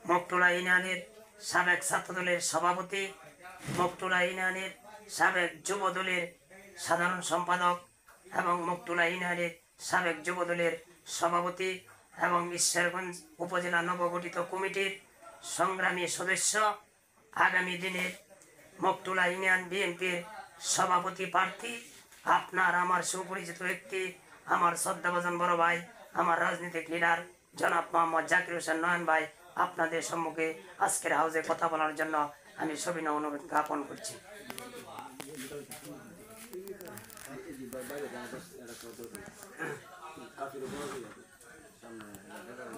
মকটুলা ইউনিয়নের সাবেক ছাত্রদলের সভাপতি, মকটুলা ইউনিয়নের সাবেক যুবদলের সাধারণ সম্পাদক এবং মকটুলা ইউনিয়নের সাবেক যুবদলের সভাপতি এবং ঈশ্বরগঞ্জ উপজেলা নবগঠিত কমিটির সংগ্রামী সদস্য, আগামী দিনের মকটুলা ইউনিয়ন বিএনপির সভাপতি প্রার্থী, আপনার আমার সুপরিচিত ব্যক্তি, আমার শ্রদ্ধাভাজন বড় ভাই, আমার রাজনৈতিক লিডার জনাব মোহাম্মদ জাকির হোসেন নয়ন ভাই আপনাদের সম্মুখে আজকের হাউজে কথা বলার জন্য আমি সবিনয় অনুরোধ জ্ঞাপন করছি।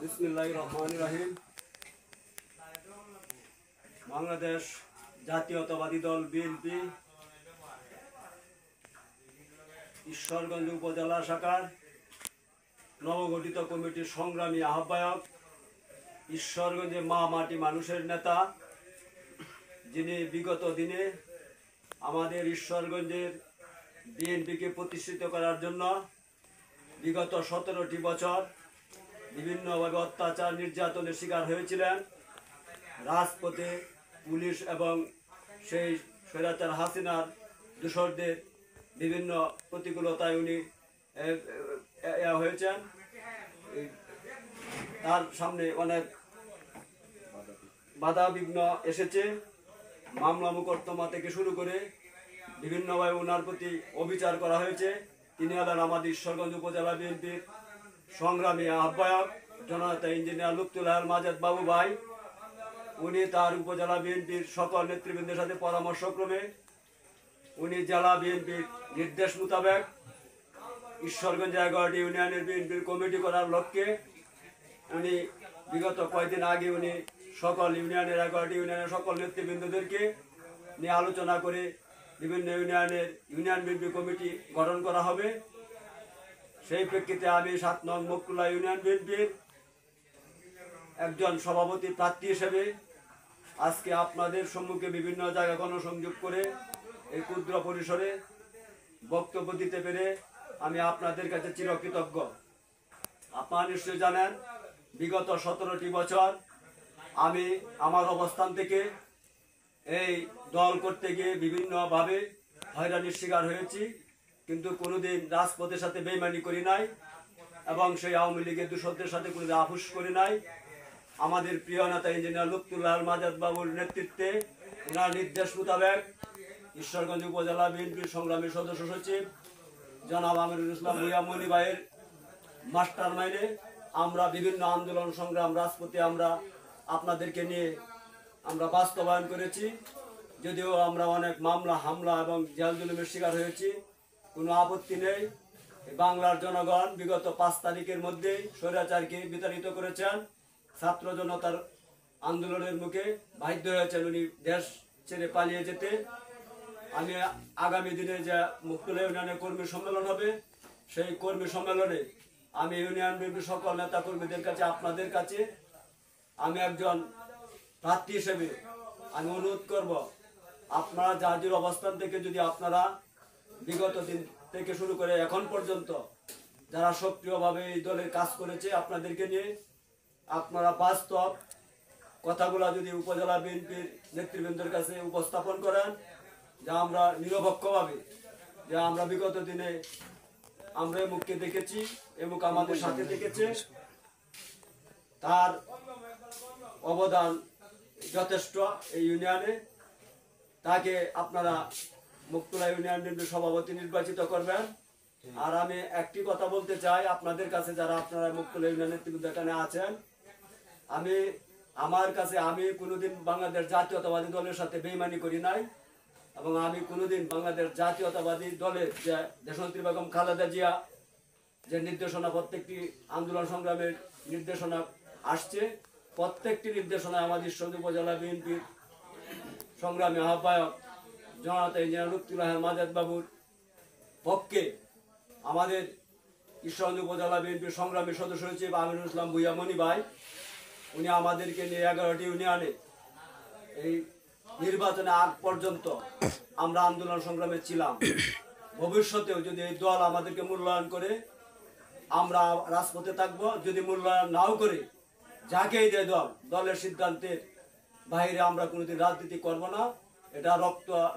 বিসমিল্লাহির রহমানির রহিম। বাংলাদেশ জাতীয়তাবাদী দল বিএনপি ঈশ্বরগঞ্জ উপজেলা শাখার নবগঠিত কমিটির সংগ্রামী আহ্বায়ক, ঈশ্বরগঞ্জে মা মাটি মানুষের নেতা, যিনি বিগত দিনে আমাদের ঈশ্বরগঞ্জের বিএনপিকে প্রতিষ্ঠিত করার জন্য বিগত 17টি বছর বিভিন্নভাবে অত্যাচার নির্যাতনের শিকার হয়েছিলেন। রাজপথে পুলিশ এবং সেই স্বৈরাচার হাসিনার দূষরদের বিভিন্ন প্রতিকূলতায় উনি হয়েছেন। তার সামনে অনেক বাধা বিঘ্ন এসেছে। মামলা মোকদ্দমা থেকে শুরু করে বিভিন্নভাবে ওনার প্রতি অবিচার করা হয়েছে। তিনি হলেন আমাদের ঈশ্বরগঞ্জ উপজেলা বিএনপির সংগ্রামী আহ্বায়ক জননেতা ইঞ্জিনিয়ার লুৎফুল্লাহ মাজেদ বাবু ভাই। উনি তার উপজেলা বিএনপির সকল নেতৃবৃন্দের সাথে পরামর্শক্রমে উনি জেলা বিএনপির নির্দেশ মোতাবেক ঈশ্বরগঞ্জ 11টি ইউনিয়নের বিএনপির কমিটি করার লক্ষ্যে উনি বিগত কয়েকদিন আগে উনি সকল ইউনিয়নের 11টি ইউনিয়নের সকল নেতৃবৃন্দদেরকে নিয়ে আলোচনা করে বিভিন্ন ইউনিয়নের ইউনিয়ন বিএনপি কমিটি গঠন করা হবে। সেই প্রেক্ষিতে আমি 7 নং মকটুলা ইউনিয়ন বিএনপির একজন সভাপতি প্রার্থী হিসেবে আজকে আপনাদের সম্মুখে বিভিন্ন জায়গা গণসংযোগ করে এই ক্ষুদ্র পরিসরে বক্তব্য দিতে পেরে আমি আপনাদের কাছে চিরকৃতজ্ঞ। আপনারা নিশ্চয়ই জানেন বিগত 17টি বছর আমি আমার অবস্থান থেকে এই দল করতে গিয়ে বিভিন্নভাবে হয়রানির শিকার হয়েছি, কিন্তু কোনোদিন রাজপথের সাথে বেইমানি করি নাই এবং সেই আওয়ামী লীগের দূষরদের সাথে কোনোদিন আপোষ করি নাই। আমাদের প্রিয় নেতা ইঞ্জিনিয়ার লুৎফুল্লাহ মাজেদ বাবুর নেতৃত্বে ওনার নির্দেশ মোতাবেক ঈশ্বরগঞ্জ উপজেলা বিএনপির সংগ্রামী সদস্য সচিব জনাব আমিরুল ইসলাম ভূঁইয়া মনি ভাইয়ের মাস্টার মাইন্ডে আমরা বিভিন্ন আন্দোলন সংগ্রাম রাজপথে আমরা আপনাদেরকে নিয়ে আমরা বাস্তবায়ন করেছি। যদিও আমরা অনেক মামলা হামলা এবং জেল জুলুমের শিকার হয়েছি, কোনো আপত্তি নেই। বাংলার জনগণ বিগত 5 তারিখের মধ্যেই স্বৈরাচারকে বিতাড়িত করেছেন। ছাত্র জনতার আন্দোলনের মুখে বাধ্য হয়েছেন উনি দেশ ছেড়ে পালিয়ে যেতে। আমি আগামী দিনে যে মকটুলা ইউনিয়নের কর্মী সম্মেলন হবে, সেই কর্মী সম্মেলনে আমি ইউনিয়ন বিএনপির সকল নেতা কর্মীদের কাছে আপনাদের কাছে আমি একজন প্রার্থী হিসেবে আমি অনুরোধ করব, আপনারা জাতির অবস্থান থেকে যদি আপনারা বিগত দিন থেকে শুরু করে এখন পর্যন্ত যারা সক্রিয়ভাবে এই দলের কাজ করেছে আপনাদেরকে নিয়ে আপনারা বাস্তব কথাগুলো যদি উপজেলা বিএনপির নেতৃবৃন্দের কাছে উপস্থাপন করেন, যা আমরা নিরপেক্ষভাবে যে আমরা বিগত দিনে আমরা মুখকে দেখেছি এমুক আমাদের সাথে দেখেছে, তার অবদান যথেষ্ট এই ইউনিয়নে। তাকে আপনারা মকটুলা ইউনিয়ন বিএনপির সভাপতি নির্বাচিত করবেন। আর আমি একটি কথা বলতে চাই আপনাদের কাছে, যারা আপনারা মকটুলা ইউনিয়নের নেতৃবৃন্দ এখানে আছেন, আমি কোনোদিন বাংলাদেশ জাতীয়তাবাদী দলের সাথে বেইমানি করি নাই এবং আমি কোনোদিন বাংলাদেশ জাতীয়তাবাদী দলের যে দেশনেত্রী বেগম খালেদা জিয়া যে নির্দেশনা, প্রত্যেকটি আন্দোলন সংগ্রামের নির্দেশনা আসছে, প্রত্যেকটি নির্দেশনায় আমাদের ঈশ্বরগঞ্জ উপজেলা বিএনপির সংগ্রামী আহ্বায়ক জননেতা ইঞ্জিনিয়ার লুৎফুল্লাহ মাজেদ বাবুর পক্ষে আমাদের ঈশ্বরগঞ্জ উপজেলা বিএনপির সংগ্রামী সদস্য সচিব আমিরুল ইসলাম ভূঁইয়া মনি ভাই, উনি আমাদেরকে নিয়ে 11টি ইউনিয়নে এই নির্বাচনে আগ পর্যন্ত আমরা আন্দোলন সংগ্রামে ছিলাম। ভবিষ্যতেও যদি এই দল আমাদেরকে মূল্যায়ন করে আমরা রাজপথে থাকবো, যদি মূল্যায়ন নাও করে যাকেই দেয় দলের সিদ্ধান্তের বাইরে আমরা কোনোদিন রাজনীতি করব না। এটা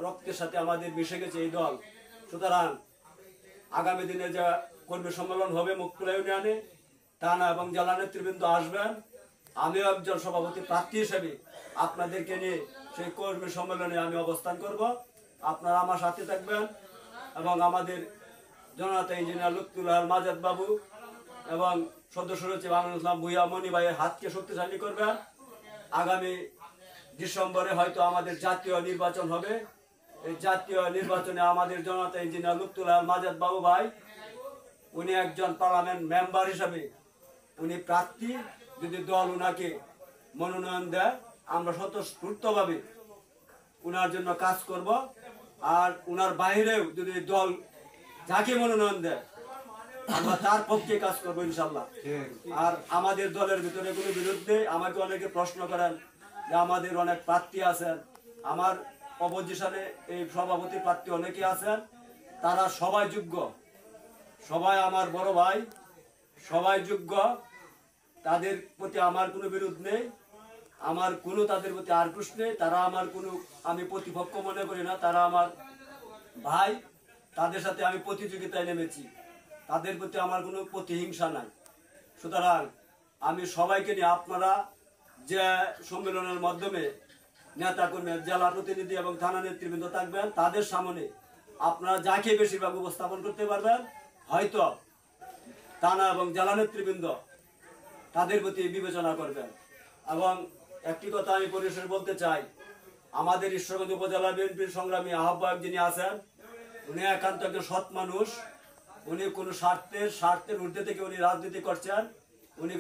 রক্তের সাথে আমাদের মিশে গেছে এই দল। সুতরাং আগামী দিনে যা কর্মী সম্মেলন হবে মুক্তলা ইউনিয়নে, থানা এবং জেলা নেতৃবৃন্দ আসবেন। আমিও একজন সভাপতি প্রার্থী হিসেবে আপনাদেরকে নিয়ে সেই কর্মী সম্মেলনে আমি অবস্থান করব। আপনারা আমার সাথে থাকবেন এবং আমাদের জননেতা ইঞ্জিনিয়ার লুৎফুল্লাহ মাজাদ বাবু এবং সদস্য রয়েছে বাংলাদেশ ইসলাম ভুইয়া মনি ভাইয়ের হাতকে শক্তিশালী করবেন। আগামী ডিসেম্বরে হয়তো আমাদের জাতীয় নির্বাচন হবে। এই জাতীয় নির্বাচনে আমাদের জননেতা ইঞ্জিনিয়ার লুৎফুল্লাহ মাজাদ বাবু ভাই, উনি একজন পার্লামেন্ট মেম্বার হিসাবে উনি প্রার্থী। যদি দল উনাকে মনোনয়ন দেয়, আমরা স্বতঃস্ফূর্তভাবে উনার জন্য কাজ করব। আর উনার বাইরেও যদি দল যাকে মনোনয়ন দেয়, আমরা তার পক্ষে কাজ করবো ইনশাল্লাহ। আর আমাদের দলের ভিতরে কোনো বিরুদ্ধে আমাকে অনেকে প্রশ্ন করেন যে আমাদের অনেক প্রার্থী আছেন, আমার অপোজিশনে এই সভাপতি প্রার্থী অনেকে আছেন, তারা সবাই যোগ্য, সবাই আমার বড় ভাই, সবাই যোগ্য। তাদের প্রতি আমার কোনো বিরোধ নেই, আমার কোনো তাদের প্রতি আক্রোশ নেই। তারা আমার কোনো, আমি প্রতিপক্ষ মনে করি না, তারা আমার ভাই। তাদের সাথে আমি প্রতিযোগিতায় নেমেছি, তাদের প্রতি আমার কোনো প্রতিহিংসা নাই। সুতরাং আমি সবাইকে নিয়ে, আপনারা যে সম্মেলনের মাধ্যমে নেতা কর্মী, জেলা প্রতিনিধি এবং থানা নেতৃবৃন্দ থাকবেন, তাদের সামনে আপনারা যাকে বেশিরভাগ উপস্থাপন করতে পারবেন, হয়তো থানা এবং জেলা নেতৃবৃন্দ তাদের প্রতি বিবেচনা করবেন। এবং একটি কথা আমি পরিশেষে বলতে চাই, আমাদের ঈশ্বরগঞ্জ উপজেলা বিএনপির সংগ্রামী আহ্বায়ক যিনি আছেন, উনি একান্ত একজন সৎ মানুষ। উনি কোনো স্বার্থের ঊর্ধ্বে থেকে উনি রাজনীতি করছেন। উনি